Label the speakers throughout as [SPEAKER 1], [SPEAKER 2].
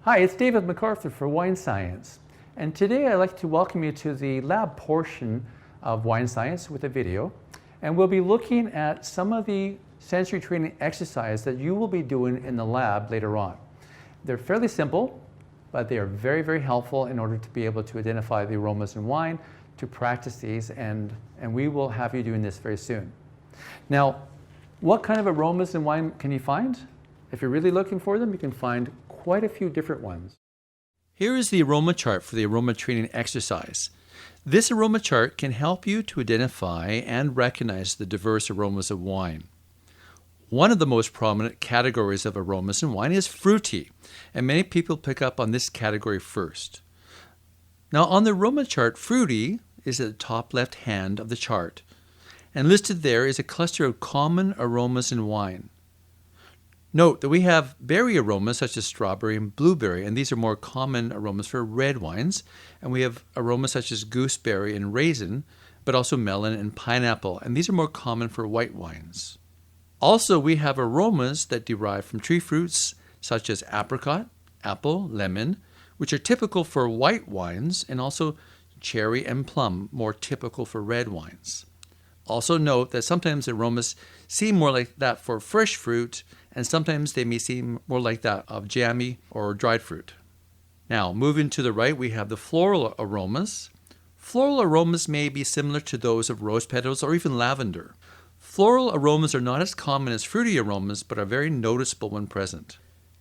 [SPEAKER 1] Hi, it's David McArthur for Wine Science, and today I'd like to welcome you to the lab portion of Wine Science with a video, and we'll be looking at some of the sensory training exercises that you will be doing in the lab later on. They're fairly simple, but they are very, very helpful in order to be able to identify the aromas in wine, to practice these, and we will have you doing this very soon. Now, what kind of aromas in wine can you find? If you're really looking for them, you can find quite a few different ones.
[SPEAKER 2] Here is the aroma chart for the aroma training exercise. This aroma chart can help you to identify and recognize the diverse aromas of wine. One of the most prominent categories of aromas in wine is fruity, and many people pick up on this category first. Now on the aroma chart, fruity is at the top left hand of the chart, and listed there is a cluster of common aromas in wine. Note that we have berry aromas such as strawberry and blueberry, and these are more common aromas for red wines. And we have aromas such as gooseberry and raisin, but also melon and pineapple, and these are more common for white wines. Also, we have aromas that derive from tree fruits such as apricot, apple, lemon, which are typical for white wines, and also cherry and plum, more typical for red wines. Also note that sometimes aromas seem more like that for fresh fruit, and sometimes they may seem more like that of jammy or dried fruit. Now, moving to the right, we have the floral aromas. Floral aromas may be similar to those of rose petals or even lavender. Floral aromas are not as common as fruity aromas, but are very noticeable when present.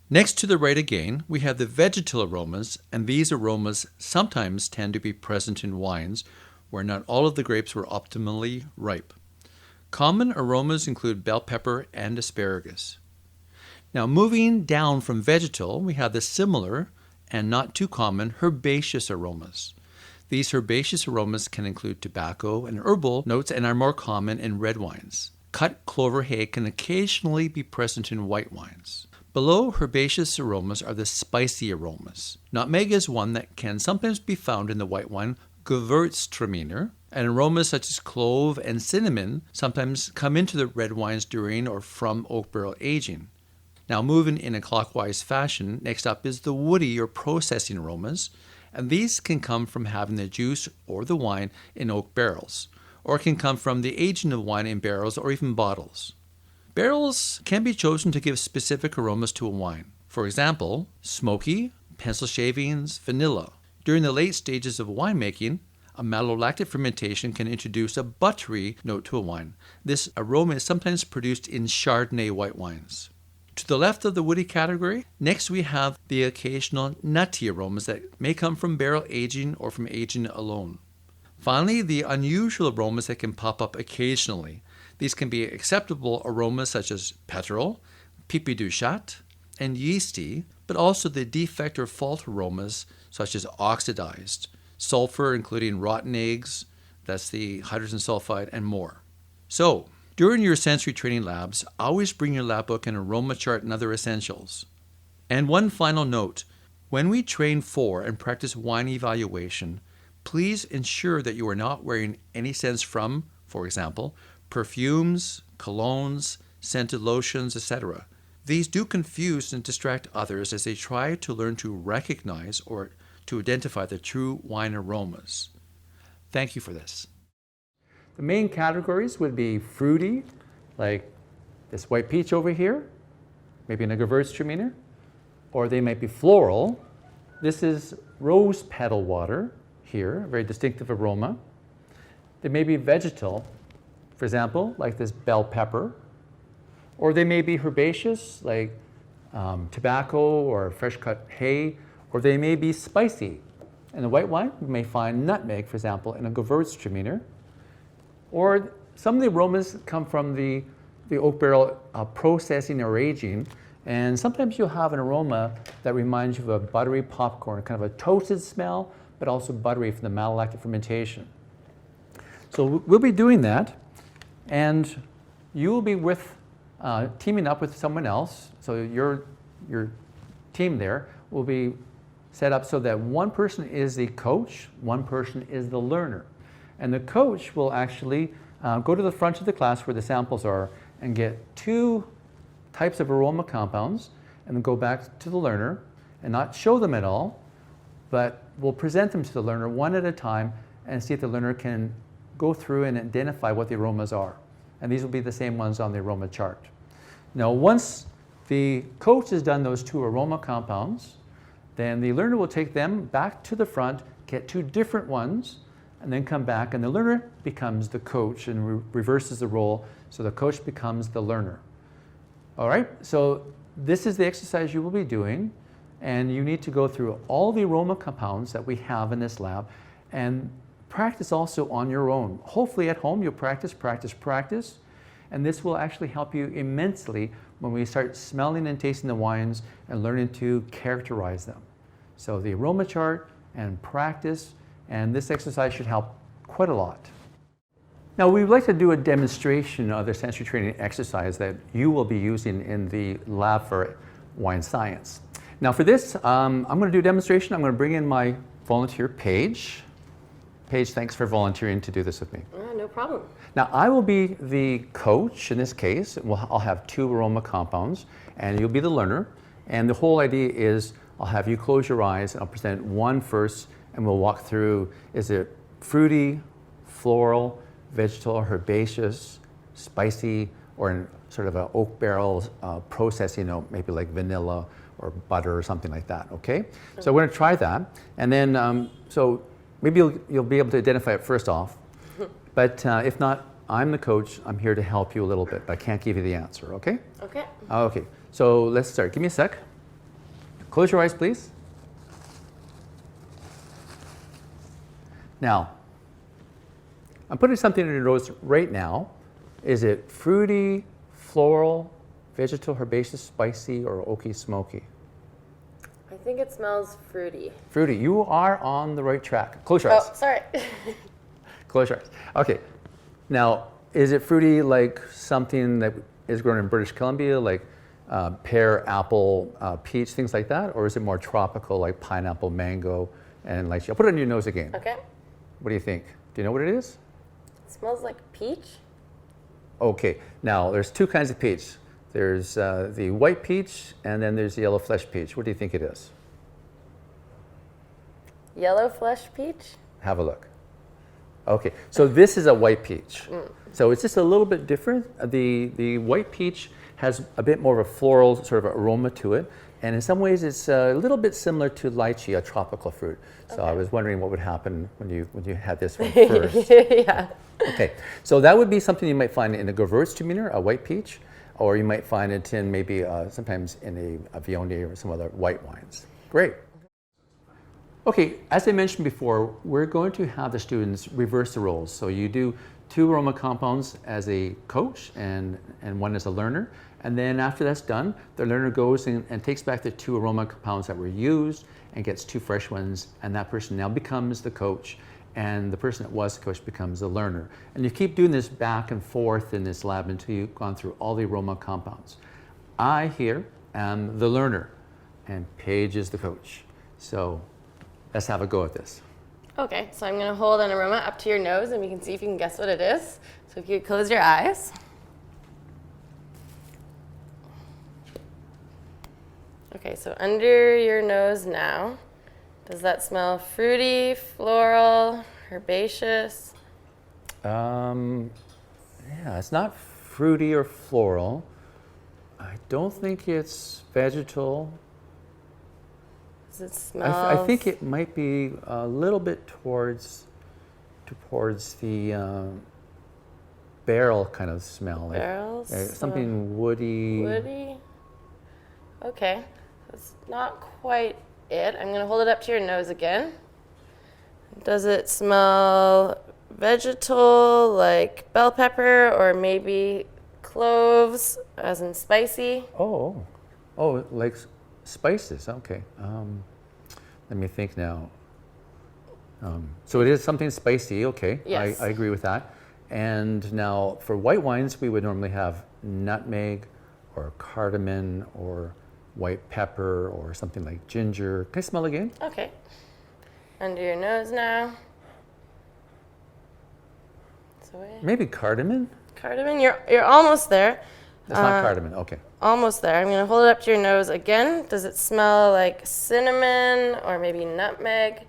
[SPEAKER 2] Next to the right again, we have the vegetal aromas, and these aromas sometimes tend to be present in wines where not all of the grapes were optimally ripe. Common aromas include bell pepper and asparagus. Now, moving down from vegetal, we have the similar and not too common herbaceous aromas. These herbaceous aromas can include tobacco and herbal notes and are more common in red wines. Cut clover hay can occasionally be present in white wines. Below herbaceous aromas are the spicy aromas. Nutmeg is one that can sometimes be found in the white wine Gewürztraminer, and aromas such as clove and cinnamon sometimes come into the red wines during or from oak barrel aging. Now, moving in a clockwise fashion, next up is the woody or processing aromas, and these can come from having the juice or the wine in oak barrels, or it can come from the aging of wine in barrels or even bottles. Barrels can be chosen to give specific aromas to a wine. For example, smoky, pencil shavings, vanilla. During the late stages of winemaking, a malolactic fermentation can introduce a buttery note to a wine. This aroma is sometimes produced in Chardonnay white wines. To the left of the woody category, next we have the occasional nutty aromas that may come from barrel aging or from aging alone. Finally, the unusual aromas that can pop up occasionally. These can be acceptable aromas such as petrol, pipi du chat, and yeasty, but also the defect or fault aromas such as oxidized, sulfur including rotten eggs, that's the hydrogen sulfide, and more. So, during your sensory training labs, always bring your lab book and aroma chart and other essentials. And one final note, when we train for and practice wine evaluation, please ensure that you are not wearing any scents from, for example, perfumes, colognes, scented lotions, etc. These do confuse and distract others as they try to learn to recognize or to identify the true wine aromas. Thank you for this.
[SPEAKER 1] The main categories would be fruity, like this white peach over here, maybe in a Gewürztraminer, or they might be floral. This is rose petal water here, a very distinctive aroma. They may be vegetal, for example, like this bell pepper, or they may be herbaceous, like tobacco or fresh cut hay, or they may be spicy. In the white wine, we may find nutmeg, for example, in a Gewürztraminer. Or some of the aromas come from the oak barrel processing or aging, and sometimes you'll have an aroma that reminds you of a buttery popcorn, kind of a toasted smell, but also buttery from the malolactic fermentation. So we'll be doing that, and you will be teaming up with someone else. So your team there will be set up so that one person is the coach, one person is the learner. And the coach will actually go to the front of the class where the samples are and get 2 types of aroma compounds, and then go back to the learner and not show them at all, but we'll present them to the learner one at a time and see if the learner can go through and identify what the aromas are. And these will be the same ones on the aroma chart. Now, once the coach has done those 2 aroma compounds, then the learner will take them back to the front, get 2 different ones, and then come back, and the learner becomes the coach and reverses the role, so the coach becomes the learner. All right, so this is the exercise you will be doing, and you need to go through all the aroma compounds that we have in this lab and practice also on your own. Hopefully at home you'll practice, and this will actually help you immensely when we start smelling and tasting the wines and learning to characterize them. So the aroma chart and practice, and this exercise should help quite a lot. Now we'd like to do a demonstration of the sensory training exercise that you will be using in the lab for wine science. Now for this, I'm going to do a demonstration. I'm going to bring in my volunteer, Paige. Paige, thanks for volunteering to do this with me.
[SPEAKER 3] No problem.
[SPEAKER 1] Now I will be the coach in this case. I'll have 2 aroma compounds and you'll be the learner. And the whole idea is I'll have you close your eyes and I'll present one first and we'll walk through, is it fruity, floral, vegetal, herbaceous, spicy, or in sort of an oak barrel process, maybe like vanilla or butter or something like that, okay? So we're gonna try that. And then, so maybe you'll be able to identify it first off. But if not, I'm the coach. I'm here to help you a little bit, but I can't give you the answer, okay?
[SPEAKER 3] Okay.
[SPEAKER 1] Okay, so let's start. Give me a sec. Close your eyes, please. Now, I'm putting something in your nose right now. Is it fruity, floral, vegetal, herbaceous, spicy, or oaky, smoky?
[SPEAKER 3] I think it smells fruity.
[SPEAKER 1] Fruity. You are on the right track. Close your eyes.
[SPEAKER 3] Oh, sorry.
[SPEAKER 1] Close your eyes. Okay. Now, is it fruity like something that is grown in British Columbia, like pear, apple, peach, things like that? Or is it more tropical, like pineapple, mango, and lychee? I'll put it on your nose again.
[SPEAKER 3] Okay.
[SPEAKER 1] What do you think? Do you know what it is?
[SPEAKER 3] It smells like peach.
[SPEAKER 1] Okay. Now, there's 2 kinds of peach. There's the white peach, and then there's the yellow flesh peach. What do you think it is?
[SPEAKER 3] Yellow flesh peach?
[SPEAKER 1] Have a look. Okay, so this is a white peach. So it's just a little bit different. The white peach has a bit more of a floral sort of aroma to it. And in some ways it's a little bit similar to lychee, a tropical fruit. So I was wondering what would happen when you had this one first.
[SPEAKER 3] Yeah.
[SPEAKER 1] Okay, so that would be something you might find in a Gewürztraminer, a white peach, or you might find it in maybe sometimes in a Viognier or some other white wines. Great. Okay, as I mentioned before, we're going to have the students reverse the roles. So you do 2 aroma compounds as a coach and 1 as a learner. And then after that's done, the learner goes and takes back the 2 aroma compounds that were used and gets 2 fresh ones. And that person now becomes the coach. And the person that was the coach becomes the learner. And you keep doing this back and forth in this lab until you've gone through all the aroma compounds. I here am the learner and Paige is the coach. So let's have a go at this.
[SPEAKER 3] Okay, so I'm going to hold an aroma up to your nose and we can see if you can guess what it is. So if you could close your eyes. Okay, so under your nose now, does that smell fruity, floral, herbaceous?
[SPEAKER 1] Yeah, it's not fruity or floral. I don't think it's vegetal.
[SPEAKER 3] Does it smell?
[SPEAKER 1] I think it might be a little bit towards the barrel kind of smell.
[SPEAKER 3] Barrels?
[SPEAKER 1] Something woody.
[SPEAKER 3] Woody? Okay, that's not quite it. I'm going to hold it up to your nose again. Does it smell vegetal, like bell pepper, or maybe cloves, as in spicy?
[SPEAKER 1] Oh, like spices. Okay. Let me think now. So it is something spicy. Okay.
[SPEAKER 3] Yes.
[SPEAKER 1] I agree with that. And now for white wines, we would normally have nutmeg or cardamom or white pepper or something like ginger. Can I smell again?
[SPEAKER 3] Okay. Under your nose now. So
[SPEAKER 1] Maybe cardamom?
[SPEAKER 3] cardamom, you're almost there.
[SPEAKER 1] It's not cardamom. Okay.
[SPEAKER 3] almost there. I'm going to hold it up to your nose again. Does it smell like cinnamon or maybe nutmeg?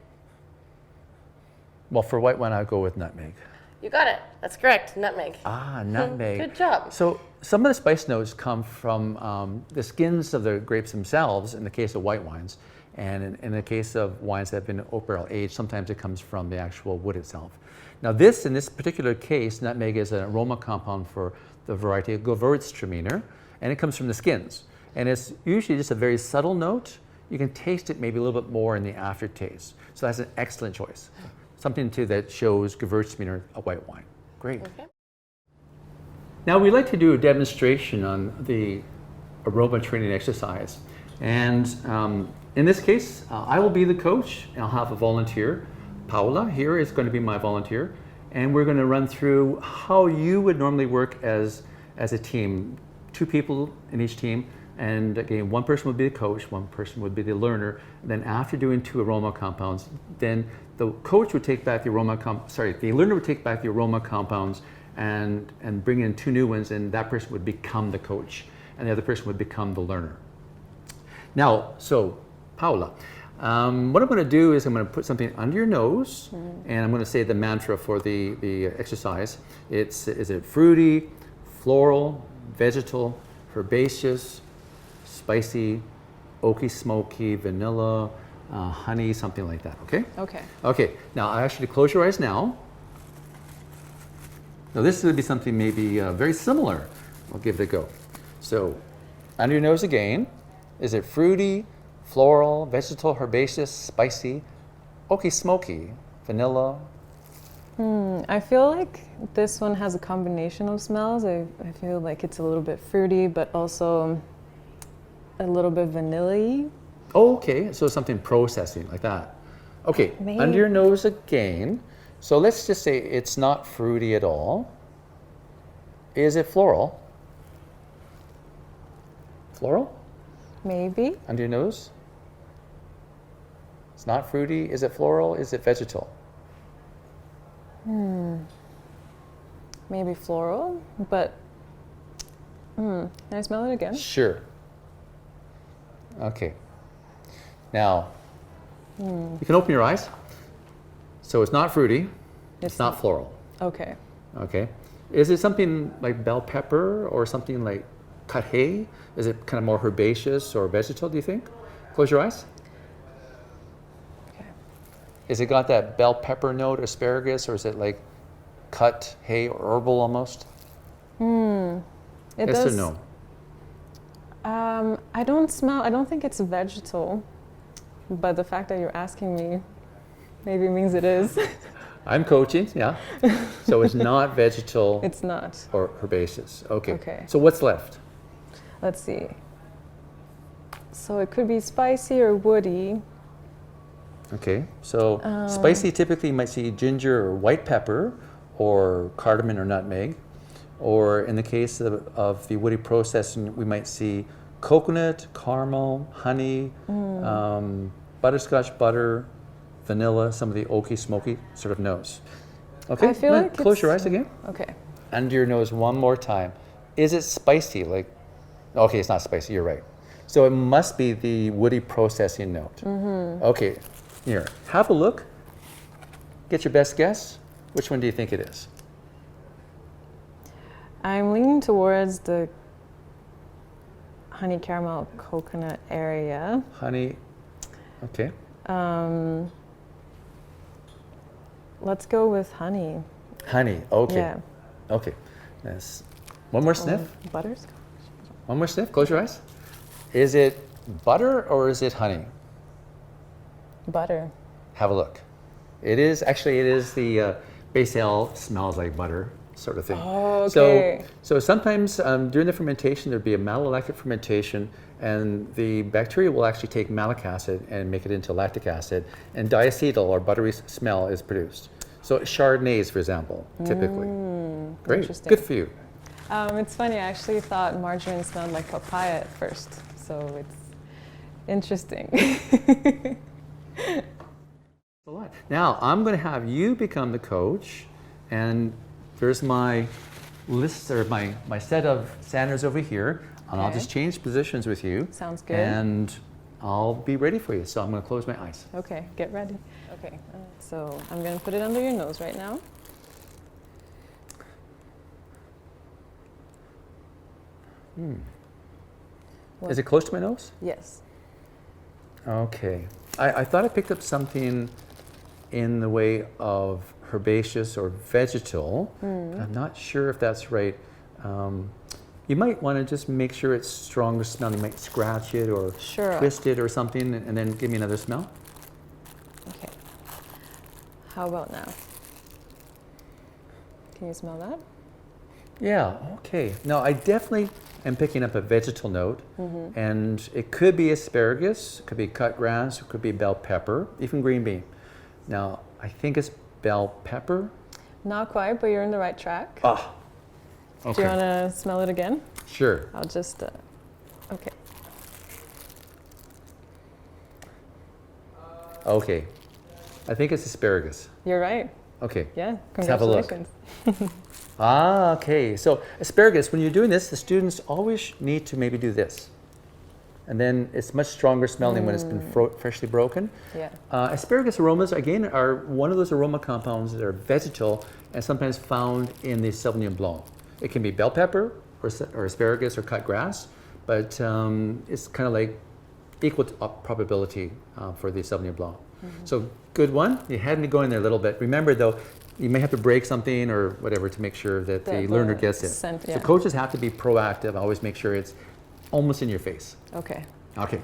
[SPEAKER 1] Well, for white wine, I'd go with nutmeg.
[SPEAKER 3] You got it. That's correct. Nutmeg.
[SPEAKER 1] Ah, nutmeg.
[SPEAKER 3] Good job.
[SPEAKER 1] So some of the spice notes come from the skins of the grapes themselves in the case of white wines. And in the case of wines that have been oak barrel aged, sometimes it comes from the actual wood itself. Now in this particular case, nutmeg is an aroma compound for the variety of Gewürztraminer, and it comes from the skins. And it's usually just a very subtle note. You can taste it maybe a little bit more in the aftertaste. So that's an excellent choice. Something too that shows Gewürztraminer, a white wine. Great.
[SPEAKER 3] Okay.
[SPEAKER 1] Now we'd like to do a demonstration on the aroma training exercise. And in this case, I will be the coach and I'll have a volunteer. Paula here is going to be my volunteer. And we're going to run through how you would normally work as a team. 2 people in each team. And again, one person would be the coach, one person would be the learner. And then after doing 2 aroma compounds, then the coach would take back the the learner would take back the aroma compounds and bring in 2 new ones, and that person would become the coach, and the other person would become the learner. Now, so Paula, what I'm going to do is I'm going to put something under your nose, and I'm going to say the mantra for the exercise. Is it fruity, floral, vegetal, herbaceous, spicy, oaky, smoky, vanilla, honey, something like that, okay?
[SPEAKER 4] Okay.
[SPEAKER 1] Okay, now I ask you to close your eyes now. Now this would be something maybe very similar. I'll give it a go. So, under your nose again. Is it fruity, floral, vegetal, herbaceous, spicy, oaky, smoky, vanilla?
[SPEAKER 4] I feel like this one has a combination of smells. I feel like it's a little bit fruity, but also a little bit vanilla-y.
[SPEAKER 1] Oh, okay, so something processing like that. Okay,
[SPEAKER 4] Maybe.
[SPEAKER 1] under your nose again. So let's just say it's not fruity at all. Is it floral? Floral?
[SPEAKER 4] Maybe.
[SPEAKER 1] Under your nose? It's not fruity. Is it floral? Is it vegetal?
[SPEAKER 4] Maybe floral, but can I smell it again?
[SPEAKER 1] Sure. Okay. Now, you can open your eyes. So it's not fruity. It's not floral.
[SPEAKER 4] Okay.
[SPEAKER 1] Okay. Is it something like bell pepper or something like cut hay? Is it kind of more herbaceous or vegetal, do you think? Close your eyes.
[SPEAKER 4] Okay.
[SPEAKER 1] Is it got that bell pepper note, asparagus, or is it like cut hay or herbal almost?
[SPEAKER 4] It
[SPEAKER 1] Yes
[SPEAKER 4] does.
[SPEAKER 1] or no?
[SPEAKER 4] I don't think it's vegetal, but the fact that you're asking me maybe means it is.
[SPEAKER 1] I'm coaching, yeah. So it's not vegetal
[SPEAKER 4] It's not.
[SPEAKER 1] or herbaceous. Okay.
[SPEAKER 4] Okay.
[SPEAKER 1] So what's left?
[SPEAKER 4] Let's see. So it could be spicy or woody.
[SPEAKER 1] Okay. So spicy, typically you might see ginger or white pepper or cardamom or nutmeg. Or in the case of the woody processing, we might see coconut, caramel, honey, butterscotch butter, vanilla, some of the oaky, smoky sort of notes. Okay,
[SPEAKER 4] I feel like
[SPEAKER 1] close your
[SPEAKER 4] it's-
[SPEAKER 1] eyes again.
[SPEAKER 4] Okay.
[SPEAKER 1] Under your nose one more time. Is it spicy? Okay, it's not spicy, you're right. So it must be the woody processing note. Okay, here, have a look. Get your best guess. Which one do you think it is?
[SPEAKER 4] I'm leaning towards the honey caramel coconut area.
[SPEAKER 1] Honey, okay.
[SPEAKER 4] Let's go with honey.
[SPEAKER 1] Honey, okay.
[SPEAKER 4] Yeah.
[SPEAKER 1] Okay, yes. One more sniff.
[SPEAKER 4] Butterscotch?
[SPEAKER 1] One more sniff, close your eyes. Is it butter or is it honey?
[SPEAKER 4] Butter.
[SPEAKER 1] Have a look. It is the base ale smells like butter sort of thing.
[SPEAKER 4] Oh, okay.
[SPEAKER 1] So sometimes during the fermentation, there'd be a malolactic fermentation, and the bacteria will actually take malic acid and make it into lactic acid, and diacetyl or buttery smell is produced. So Chardonnays, for example, typically. Great,
[SPEAKER 4] Interesting.
[SPEAKER 1] good for you.
[SPEAKER 4] It's funny, I actually thought margarine smelled like papaya at first, so it's interesting.
[SPEAKER 1] Now, I'm going to have you become the coach, and there's my list, or my set of standards over here. And I'll
[SPEAKER 4] Okay.
[SPEAKER 1] just change positions with you.
[SPEAKER 4] Sounds good.
[SPEAKER 1] And I'll be ready for you. So I'm going to close my eyes.
[SPEAKER 4] Okay, get ready. Okay, so I'm gonna put it under your nose right now. What?
[SPEAKER 1] Is it close to my nose?
[SPEAKER 4] Yes.
[SPEAKER 1] Okay. I thought I picked up something in the way of herbaceous or vegetal. But I'm not sure if that's right. You might want to just make sure it's stronger smell. You might scratch it or
[SPEAKER 4] Sure.
[SPEAKER 1] twist it or something and then give me another smell.
[SPEAKER 4] Okay. How about now? Can you smell that?
[SPEAKER 1] Yeah, okay. No, I definitely am picking up a vegetal note, and it could be asparagus, it could be cut grass, it could be bell pepper, even green bean. Now, I think it's bell pepper.
[SPEAKER 4] Not quite, but you're in the right track.
[SPEAKER 1] Ah,
[SPEAKER 4] Do you
[SPEAKER 1] okay.
[SPEAKER 4] want to smell it again?
[SPEAKER 1] Sure.
[SPEAKER 4] I'll just, okay.
[SPEAKER 1] Okay. I think it's asparagus.
[SPEAKER 4] You're right.
[SPEAKER 1] Okay.
[SPEAKER 4] Yeah,
[SPEAKER 1] Let's have a look.
[SPEAKER 4] congratulations.
[SPEAKER 1] Ah, okay. So asparagus, when you're doing this, the students always need to maybe do this. And then it's much stronger smelling when it's been freshly broken.
[SPEAKER 4] Yeah.
[SPEAKER 1] Asparagus aromas, again, are one of those aroma compounds that are vegetal and sometimes found in the Sauvignon Blanc. It can be bell pepper or asparagus or cut grass, but it's kind of like equal probability for the Sauvignon Blanc. So good one. You had me going there a little bit. Remember though, you may have to break something or whatever to make sure that the learner gets it.
[SPEAKER 4] scent,
[SPEAKER 1] So
[SPEAKER 4] yeah.
[SPEAKER 1] coaches have to be proactive. Always make sure it's almost in your face.
[SPEAKER 4] Okay.
[SPEAKER 1] Okay.